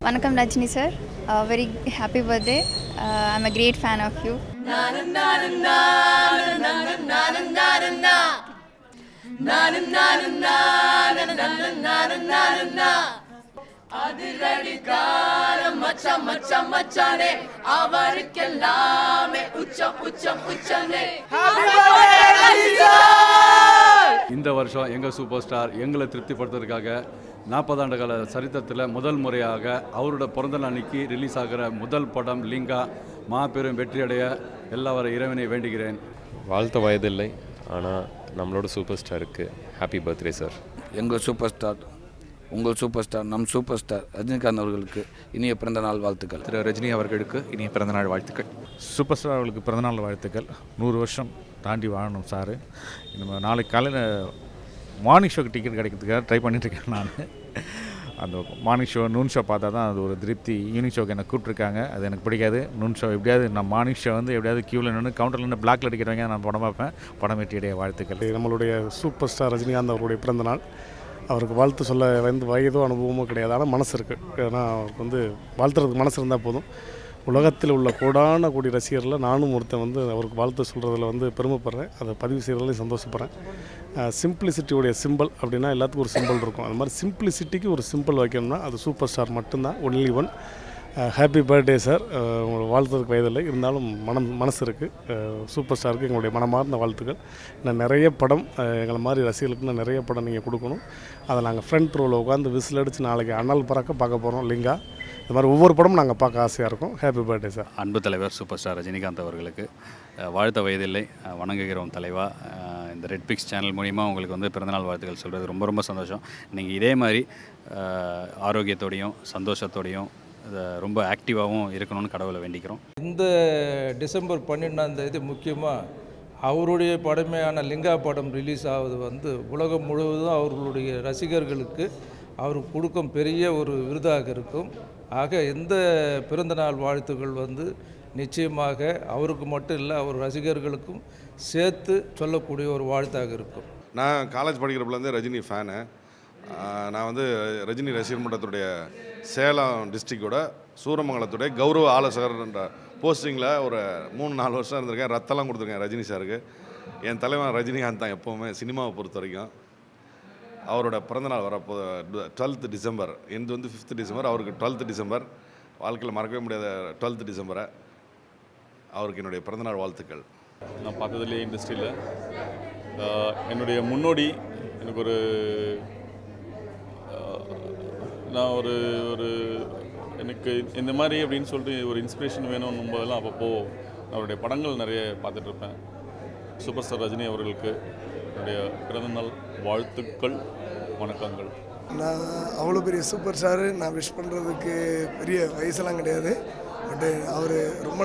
Vanakkam Rajni sir, very happy birthday. I'm a great fan of you. அதிரடிக்காரம் மச்சான் மச்சான் மச்சானே அவருக்கெல்லாமே உச்சம் உச்சம் உச்சமே. இந்த வருஷம் எங்கள் சூப்பர் ஸ்டார் எங்களை திருப்திப்படுத்துறதுக்காக 40 ஆண்டு கால சரித்திரத்தில் முதல் முறையாக அவரோட பிறந்தநாள் அன்னைக்கு ரிலீஸ் ஆகிற முதல் படம் லிங்கா மாபெரும் வெற்றியடைய எல்லாவர இறைவனை வேண்டுகிறேன். வாழ்த்த வயதில்லை, ஆனால் நம்மளோட சூப்பர் ஸ்டாருக்கு ஹாப்பி பர்த்டே சார். எங்கள் சூப்பர் ஸ்டார், உங்கள் சூப்பர் ஸ்டார், நம் சூப்பர் ஸ்டார் ரஜினிகாந்த் அவர்களுக்கு இனிய பிறந்தநாள் வாழ்த்துக்கள். திரு ரஜினி அவர்களுக்கு இனிய பிறந்தநாள் வாழ்த்துக்கள். சூப்பர் ஸ்டார் அவர்களுக்கு பிறந்தநாள் வாழ்த்துக்கள். 100 வருஷம் தாண்டி வாழணும் சார். நம்ம நாளைக்கு காலையில் மார்னிங் ஷோக்கு டிக்கெட் கிடைக்கிறதுக்காக ட்ரை பண்ணிட்டுருக்கேன். நான் அந்த மார்னிங் ஷோ நூன் ஷோ பார்த்தா தான் அது ஒரு திருப்தி. ஈவினிங் ஷோக்கு என்னை கூப்பிட்ருக்காங்க, அது எனக்கு பிடிக்காது. நூன் ஷோ எப்படியாவது நான் மார்னிங் ஷோ வந்து எப்படியாவது க்யூவில் நின்று கவுண்டரில் நின்று பிளாக்ல அடிக்கிறவங்க நான் படம் பார்ப்பேன். படம் வெற்றியுடைய வாழ்த்துக்கள். நம்மளுடைய சூப்பர் ஸ்டார் ரஜினிகாந்த் அவருடைய பிறந்தநாள். அவருக்கு வாழ்த்து சொல்ல வயதோ அனுபவமோ கிடையாது, ஆனால் மனசு இருக்குது. ஏன்னா அவருக்கு வாழ்த்துறதுக்கு மனசு இருந்தால் போதும். உலகத்தில் உள்ள கோடான கோடி ரசிகரில் நானும் ஒருத்தன் அவருக்கு வாழ்த்து சொல்கிறதுல பெருமைப்படுறேன். அதை பதிவு செய்கிறதுலையும் சந்தோஷப்படுறேன். சிம்பிளிசிட்டியோடைய சிம்பிள் அப்படின்னா எல்லாத்துக்கும் ஒரு சிம்பிள் இருக்கும். அது மாதிரி சிம்பிளிசிட்டிக்கு ஒரு சிம்பிள் வைக்கணும்னா அது சூப்பர் ஸ்டார் மட்டும்தான், only one. Happy birthday sir. உங்களை வாழ்த்துறதுக்கு வயதில்லை, இருந்தாலும் மனசு இருக்குது. சூப்பர் ஸ்டாருக்கு எங்களுடைய மனமார்ந்த வாழ்த்துக்கள். இன்னும் நிறைய படம் எங்களை மாதிரி ரசிகர்களுக்கு இன்னும் நிறைய படம் நீங்கள் கொடுக்கணும். அதை நாங்கள் ஃப்ரண்ட் ரோவில் உட்காந்து விசில் அடித்து நாளைக்கு அனல் பறக்க பார்க்க போகிறோம். லிங்கா இந்த மாதிரி ஒவ்வொரு படமும் நாங்கள் பார்க்க ஆசையாக இருக்கும். Happy birthday sir. அன்பு தலைவர் சூப்பர் ஸ்டார் ரஜினிகாந்த் அவர்களுக்கு வாழ்த்த வயதில்லை, வணங்குகிறோம் தலைவா. இந்த ரெட் பிக்ஸ் சேனல் மூலிமா உங்களுக்கு பிறந்தநாள் வாழ்த்துக்கள் சொல்கிறது ரொம்ப ரொம்ப சந்தோஷம். நீங்கள் இதே மாதிரி ஆரோக்கியத்தோடையும் சந்தோஷத்தோடையும் ரொம்ப ஆக்டிவாகவும் இருக்கணும்னு கடவுளை வேண்டிக்கிறோம். இந்த டிசம்பர் 12ஆம் முக்கியமாக அவருடைய படமையான லிங்கா படம் ரிலீஸ் ஆகுது உலகம் முழுவதும் அவர்களுடைய ரசிகர்களுக்கு அவர் கொடுக்கும் பெரிய ஒரு விருதாக இருக்கும். ஆக இந்த பிறந்தநாள் வாழ்த்துக்கள் நிச்சயமாக அவருக்கு மட்டும் இல்லை, அவர் ரசிகர்களுக்கும் சேர்த்து சொல்லக்கூடிய ஒரு வாழ்த்தாக இருக்கும். நான் காலேஜ் படிக்கிறப்பலேருந்து ரஜினி ஃபேனு. நான் ரஜினி ரசிகர் மன்றத்துடைய சேலம் டிஸ்ட்ரிக்டோட சூரமங்கலத்துடைய கௌரவ ஆலோசகர்ன்ற போஸ்டிங்கில் ஒரு 3-4 வருஷம் இருந்திருக்கேன். ரத்தெல்லாம் கொடுத்துருக்கேன் ரஜினி சாருக்கு. என் தலைவன் ரஜினிகாந்த் தான் எப்போவுமே சினிமாவை பொறுத்த வரைக்கும். அவரோட பிறந்தநாள் வரப்போ 12th டிசம்பர், எந்த 5th டிசம்பர், அவருக்கு 12th டிசம்பர். வாழ்க்கையில் மறக்கவே முடியாத 12th டிசம்பரை அவருக்கு என்னுடைய பிறந்தநாள் வாழ்த்துக்கள். நான் பார்த்ததுலேயே இண்டஸ்ட்ரியில் என்னுடைய முன்னோடி எனக்கு நான் ஒரு எனக்கு இந்த மாதிரி அப்படின்னு சொல்லிட்டு ஒரு இன்ஸ்பிரேஷன் வேணும்னும் போதெல்லாம் அப்பப்போ அவருடைய படங்கள் நிறைய பார்த்துட்ருப்பேன். சூப்பர் ஸ்டார் ரஜினி அவர்களுக்கு என்னுடைய பிறந்தநாள் வாழ்த்துக்கள், வணக்கங்கள். நான் அவ்வளோ பெரிய சூப்பர் ஸ்டாரு, நான் விஷ் பண்ணுறதுக்கு பெரிய வயசெல்லாம் கிடையாது. பட்டு அவர் ரொம்ப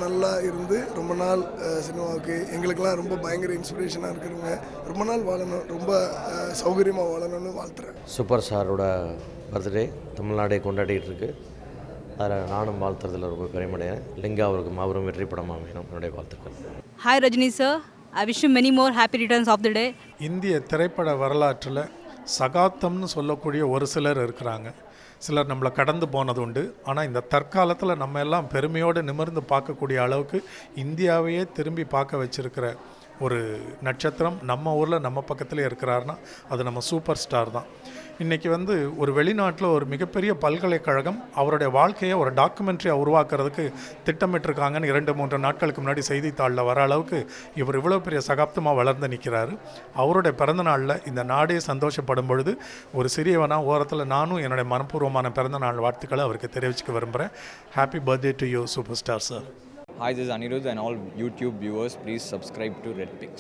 நல்லா இருந்து ரொம்ப நாள் சினிமாவுக்கு எங்களுக்கெல்லாம் ரொம்ப பயங்கர இன்ஸ்பிரேஷனாக இருக்கிறவங்க. ரொம்ப நாள் வாழணும், ரொம்ப சௌகரியமாக வாழணும்னு வாழ்த்துறேன். சூப்பர் ஸ்டாரோட பர்த்டே தமிழ்நாடே கொண்டாடிட்டு இருக்கு. அதில் நானும் வாழ்த்துறதுல ரொம்ப பெருமையடைகிறேன். லிங்கா அவருக்கு மாபெரும் வெற்றி படமாக வேணும் என்னுடைய வாழ்த்துக்கள். Hi Rajini sir, I wish you many more happy returns of the day. இந்திய திரைப்பட வரலாற்றில் சகாப்தம்னு சொல்லக்கூடிய ஒரு சிலர் இருக்கிறாங்க. சிலர் நம்மளை கடந்து போனது உண்டு. ஆனால் இந்த தற்காலத்தில் நம்ம எல்லாம் பெருமையோடு நிமிர்ந்து பார்க்கக்கூடிய அளவுக்கு இந்தியாவையே திரும்பி பார்க்க வச்சிருக்கிற ஒரு நட்சத்திரம் நம்ம ஊரில் நம்ம பக்கத்துலேயே இருக்கிறாருன்னா அது நம்ம சூப்பர் ஸ்டார் தான். இன்றைக்கி ஒரு வெளிநாட்டில் ஒரு மிகப்பெரிய பல்கலைக்கழகம் அவருடைய வாழ்க்கையை ஒரு டாக்குமெண்ட்ரியாக உருவாக்குறதுக்கு திட்டமிட்டிருக்காங்கன்னு 2-3 நாட்களுக்கு முன்னாடி செய்தித்தாளில் வர அளவுக்கு இவர் இவ்வளோ பெரிய சகாப்தமாக வளர்ந்து நிற்கிறாரு. அவருடைய பிறந்தநாளில் இந்த நாடே சந்தோஷப்படும் பொழுது ஒரு சிறியவனாக ஓரத்தில் நானும் என்னுடைய மனப்பூர்வமான பிறந்தநாள் வாழ்த்துக்களை அவருக்கு தெரிவிச்சுக்க விரும்புகிறேன். Happy birthday to you super star sir. Hi, this is Anirudh and all YouTube viewers, please subscribe to Red Pix.